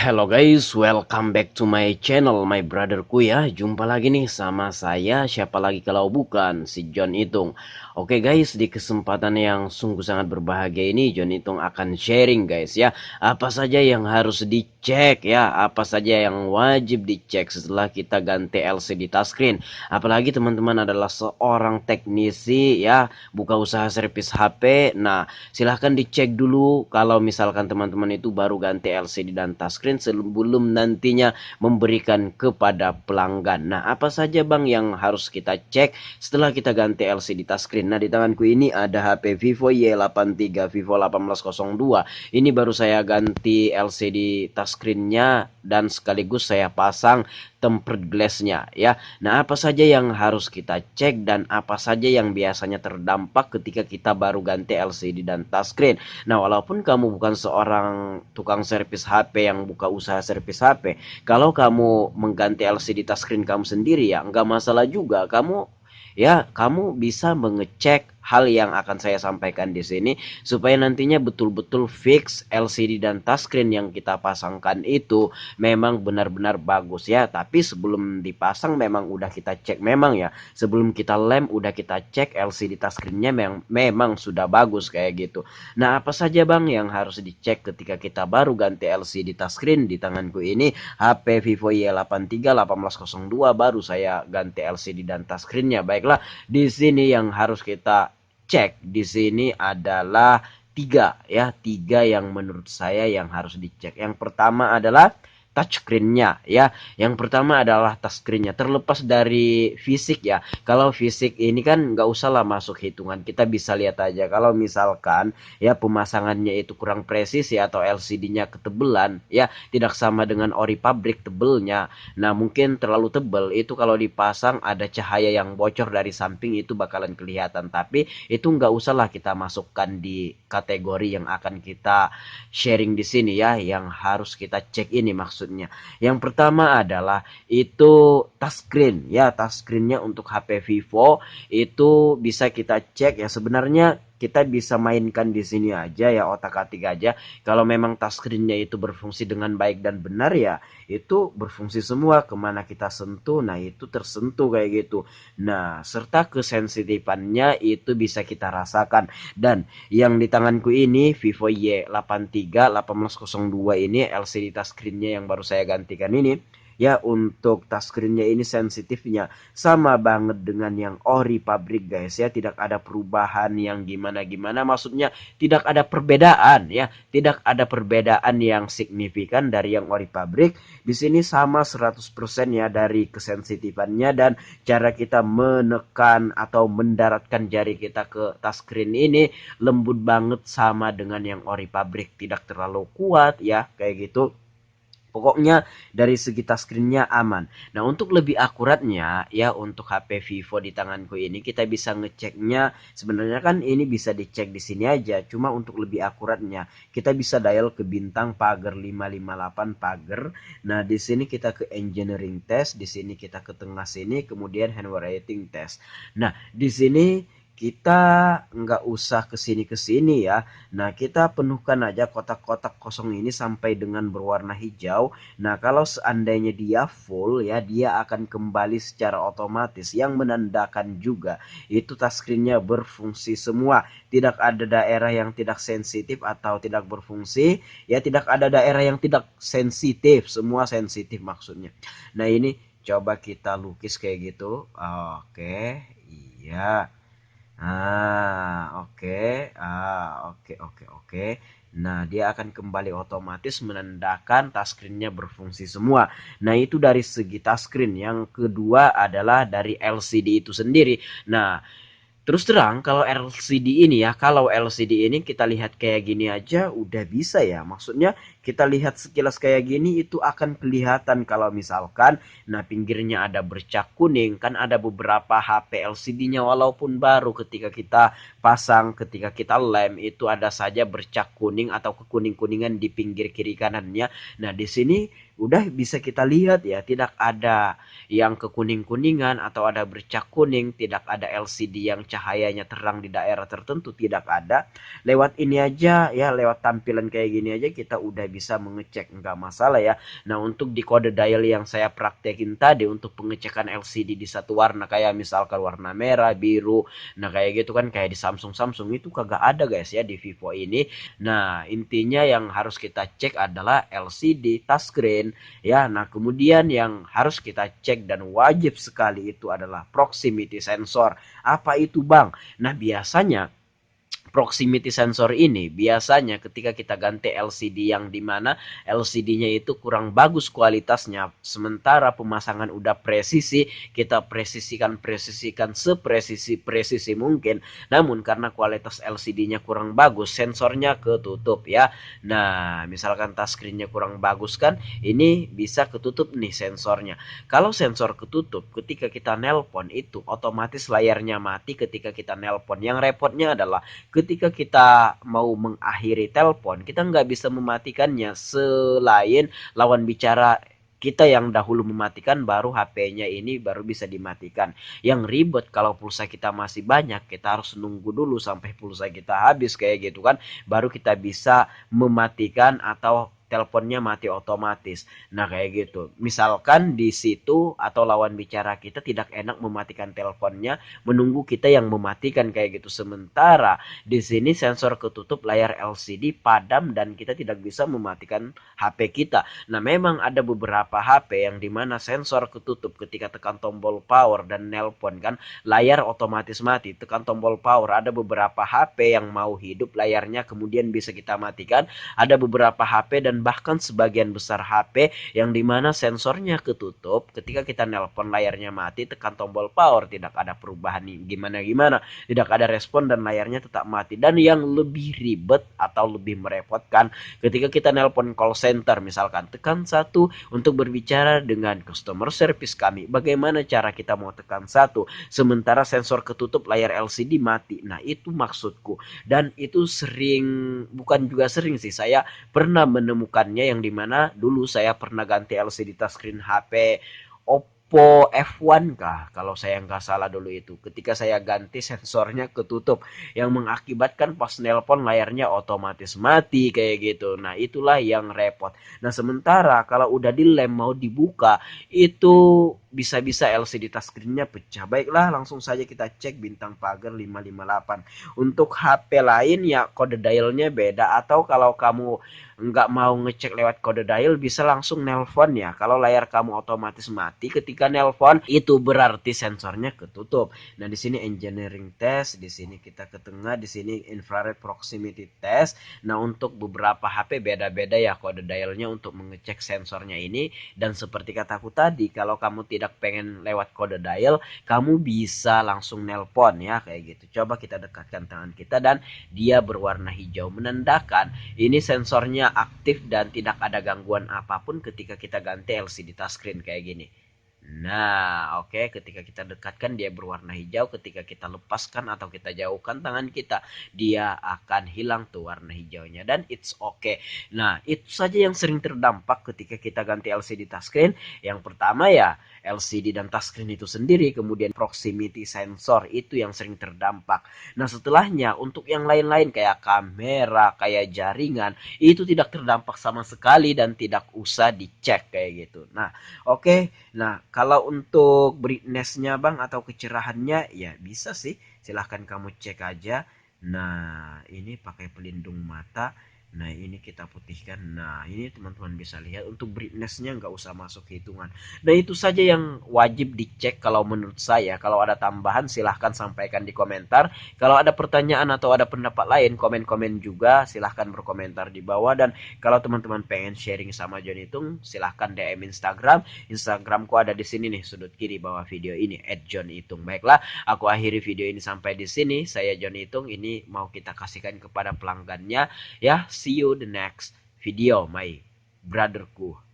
Hello guys, welcome back to my channel, my brotherku ya. Jumpa lagi nih sama saya, siapa lagi kalau bukan si John Itung. Oke guys, di kesempatan yang sungguh sangat berbahagia ini, John Itung akan sharing guys ya. Apa saja yang harus dicek ya, apa saja yang wajib dicek setelah kita ganti LCD touchscreen. Apalagi teman-teman adalah seorang teknisi ya, buka usaha servis HP. Nah, silahkan dicek dulu kalau misalkan teman-teman itu baru ganti LCD dan touchscreen sebelum nantinya memberikan kepada pelanggan. Nah, apa saja bang yang harus kita cek setelah kita ganti LCD touchscreen? Nah, di tanganku ini ada HP Vivo Y83, Vivo 1802. Ini baru saya ganti LCD touchscreennya dan sekaligus saya pasang tempered glassnya ya. Nah, apa saja yang harus kita cek dan apa saja yang biasanya terdampak ketika kita baru ganti LCD dan touchscreen. Nah, walaupun kamu bukan seorang tukang servis HP yang buka usaha servis HP, kalau kamu mengganti LCD touchscreen kamu sendiri ya nggak masalah juga. Kamu bisa mengecek hal yang akan saya sampaikan di sini supaya nantinya betul-betul fix LCD dan touchscreen yang kita pasangkan itu memang benar-benar bagus ya. Tapi sebelum dipasang memang udah kita cek memang ya. Sebelum kita lem udah kita cek LCD touchscreennya memang sudah bagus kayak gitu. Nah, apa saja bang yang harus dicek ketika kita baru ganti LCD touchscreen? Di tanganku ini HP Vivo Y83 1802 baru saya ganti LCD dan touchscreennya. Baiklah, di sini yang harus kita cek di sini adalah tiga yang menurut saya yang harus dicek. Yang pertama adalah touchscreen-nya ya. Yang pertama adalah touchscreen-nya. Terlepas dari fisik ya. Kalau fisik ini kan nggak usah lah masuk hitungan. Kita bisa lihat aja kalau misalkan ya pemasangannya itu kurang presisi atau LCD-nya ketebelan ya, tidak sama dengan ori pabrik tebelnya. Nah, mungkin terlalu tebel itu kalau dipasang ada cahaya yang bocor dari samping itu bakalan kelihatan. Tapi itu nggak usah lah kita masukkan di kategori yang akan kita sharing di sini ya, yang harus kita cek ini maksudnya. Yang pertama adalah itu touchscreen ya, touchscreennya untuk HP Vivo itu bisa kita cek ya. Sebenarnya kita bisa mainkan di sini aja ya, otak-atik aja. Kalau memang touchscreennya itu berfungsi dengan baik dan benar ya, itu berfungsi semua. Kemana kita sentuh, nah itu tersentuh kayak gitu. Nah, serta kesensitifannya itu bisa kita rasakan. Dan yang di tanganku ini Vivo Y83 1802 ini LCD touchscreennya yang baru saya gantikan ini ya, untuk touchscreennya ini sensitifnya sama banget dengan yang ori pabrik guys ya, tidak ada perubahan yang gimana-gimana, maksudnya tidak ada perbedaan ya, tidak ada perbedaan yang signifikan dari yang ori pabrik. Di sini sama 100% ya dari kesensitifannya dan cara kita menekan atau mendaratkan jari kita ke touchscreen ini lembut banget sama dengan yang ori pabrik, tidak terlalu kuat ya kayak gitu. Pokoknya dari segi touchscreen-nya aman. Nah, untuk lebih akuratnya ya, untuk HP Vivo di tanganku ini kita bisa ngeceknya. Sebenarnya kan ini bisa dicek di sini aja. Cuma untuk lebih akuratnya kita bisa dial ke bintang pagar 558 pagar. Nah, di sini kita ke engineering test, di sini kita ke tengah sini, kemudian handwriting test. Nah, di sini kita nggak usah kesini ya. Nah, kita penuhkan aja kotak-kotak kosong ini sampai dengan berwarna hijau. Nah, kalau seandainya dia full ya, dia akan kembali secara otomatis, yang menandakan juga itu touchscreen-nya berfungsi semua. Tidak ada daerah yang tidak sensitif atau tidak berfungsi ya, tidak ada daerah yang tidak sensitif, semua sensitif maksudnya. Nah, ini coba kita lukis kayak gitu. Oke, iya. Oke. Nah, dia akan kembali otomatis menandakan touchscreen-nya berfungsi semua. Nah, itu dari segi touchscreen. Yang kedua adalah dari LCD itu sendiri. Nah, terus terang kalau LCD ini kita lihat kayak gini aja udah bisa ya. Maksudnya kita lihat sekilas kayak gini itu akan kelihatan kalau misalkan nah pinggirnya ada bercak kuning. Kan ada beberapa HP LCD-nya walaupun baru, ketika kita pasang, ketika kita lem itu ada saja bercak kuning atau kekuning-kuningan di pinggir kiri kanannya. Nah, di sini udah bisa kita lihat ya, tidak ada yang kekuning-kuningan atau ada bercak kuning, tidak ada LCD yang cahayanya terang di daerah tertentu, tidak ada. Lewat ini aja ya, lewat tampilan kayak gini aja kita udah bisa mengecek, nggak masalah ya. Nah, untuk di kode dial yang saya praktekin tadi untuk pengecekan LCD di satu warna kayak misalkan warna merah, biru, nah kayak gitu kan kayak di Samsung itu kagak ada guys ya di Vivo ini. Nah, intinya yang harus kita cek adalah LCD touchscreen ya. Nah, kemudian yang harus kita cek dan wajib sekali itu adalah proximity sensor. Apa itu, Bang? Nah, biasanya proximity sensor ini biasanya ketika kita ganti LCD yang dimana LCD-nya itu kurang bagus kualitasnya, sementara pemasangan udah presisi, kita presisikan sepresisi mungkin, namun karena kualitas LCD-nya kurang bagus, sensornya ketutup ya. Nah, misalkan touchscreen-nya kurang bagus kan, ini bisa ketutup nih sensornya. Kalau sensor ketutup, ketika kita nelpon itu otomatis layarnya mati ketika kita nelpon. Yang repotnya adalah ketika kita mau mengakhiri telepon, kita nggak bisa mematikannya selain lawan bicara kita yang dahulu mematikan, baru HP-nya ini baru bisa dimatikan. Yang ribet kalau pulsa kita masih banyak, kita harus nunggu dulu sampai pulsa kita habis kayak gitu kan, baru kita bisa mematikan atau teleponnya mati otomatis. Nah, kayak gitu. Misalkan di situ atau lawan bicara kita tidak enak mematikan teleponnya, menunggu kita yang mematikan kayak gitu. Sementara di sini sensor ketutup, layar LCD padam dan kita tidak bisa mematikan HP kita. Nah, memang ada beberapa HP yang dimana sensor ketutup ketika tekan tombol power dan nelpon kan, layar otomatis mati. Tekan tombol power, ada beberapa HP yang mau hidup layarnya kemudian bisa kita matikan. Ada beberapa HP dan bahkan sebagian besar HP yang dimana sensornya ketutup, ketika kita nelpon layarnya mati, tekan tombol power tidak ada perubahan nih gimana-gimana, tidak ada respon dan layarnya tetap mati. Dan yang lebih ribet atau lebih merepotkan ketika kita nelpon call center, misalkan tekan 1 untuk berbicara dengan customer service kami, bagaimana cara kita mau tekan 1 sementara sensor ketutup, layar LCD mati. Nah, itu maksudku, dan itu sering, bukan juga sering sih, saya pernah menemukannya yang dimana dulu saya pernah ganti LCD touchscreen HP Oppo F1 kah kalau saya nggak salah dulu itu. Ketika saya ganti sensornya ketutup yang mengakibatkan pas nelpon layarnya otomatis mati kayak gitu. Nah, itulah yang repot. Nah, sementara kalau udah dilem mau dibuka itu bisa-bisa LCD touchscreen-nya pecah. Baiklah, langsung saja kita cek bintang pagar 558. Untuk HP lain ya kode dialnya beda, atau kalau kamu nggak mau ngecek lewat kode dial bisa langsung nelpon ya. Kalau layar kamu otomatis mati ketika nelpon itu berarti sensornya ketutup. Nah, di sini engineering test, di sini kita ke tengah, di sini infrared proximity test. Nah, untuk beberapa HP beda-beda ya kode dialnya untuk mengecek sensornya ini. Dan seperti kataku tadi, kalau kamu tidak pengen lewat kode dial, kamu bisa langsung nelpon ya kayak gitu. Coba kita dekatkan tangan kita dan dia berwarna hijau, menandakan ini sensornya aktif dan tidak ada gangguan apapun ketika kita ganti LCD touchscreen kayak gini. Nah, oke, ketika kita dekatkan dia berwarna hijau, ketika kita lepaskan atau kita jauhkan tangan kita, dia akan hilang tuh warna hijaunya dan it's okay. Nah, itu saja yang sering terdampak ketika kita ganti LCD touchscreen. Yang pertama ya LCD dan touchscreen itu sendiri, kemudian proximity sensor itu yang sering terdampak. Nah, setelahnya untuk yang lain-lain kayak kamera, kayak jaringan, itu tidak terdampak sama sekali dan tidak usah dicek kayak gitu. Nah, oke. Nah, kalau untuk brightness-nya Bang atau kecerahannya ya bisa sih. Silahkan kamu cek aja. Nah, ini pakai pelindung mata. Nah, ini kita putihkan. Nah, ini teman-teman bisa lihat untuk brightness-nya nggak usah masuk hitungan. Nah, itu saja yang wajib dicek kalau menurut saya. Kalau ada tambahan silahkan sampaikan di komentar. Kalau ada pertanyaan atau ada pendapat lain, komen-komen juga. Silahkan berkomentar di bawah. Dan kalau teman-teman pengen sharing sama John Itung, silahkan DM Instagram. Instagramku ada di sini nih, sudut kiri bawah video ini @johnitung. Baiklah, aku akhiri video ini sampai di sini. Saya John Itung, ini mau kita kasihkan kepada pelanggannya ya. See you the next video, my brotherku.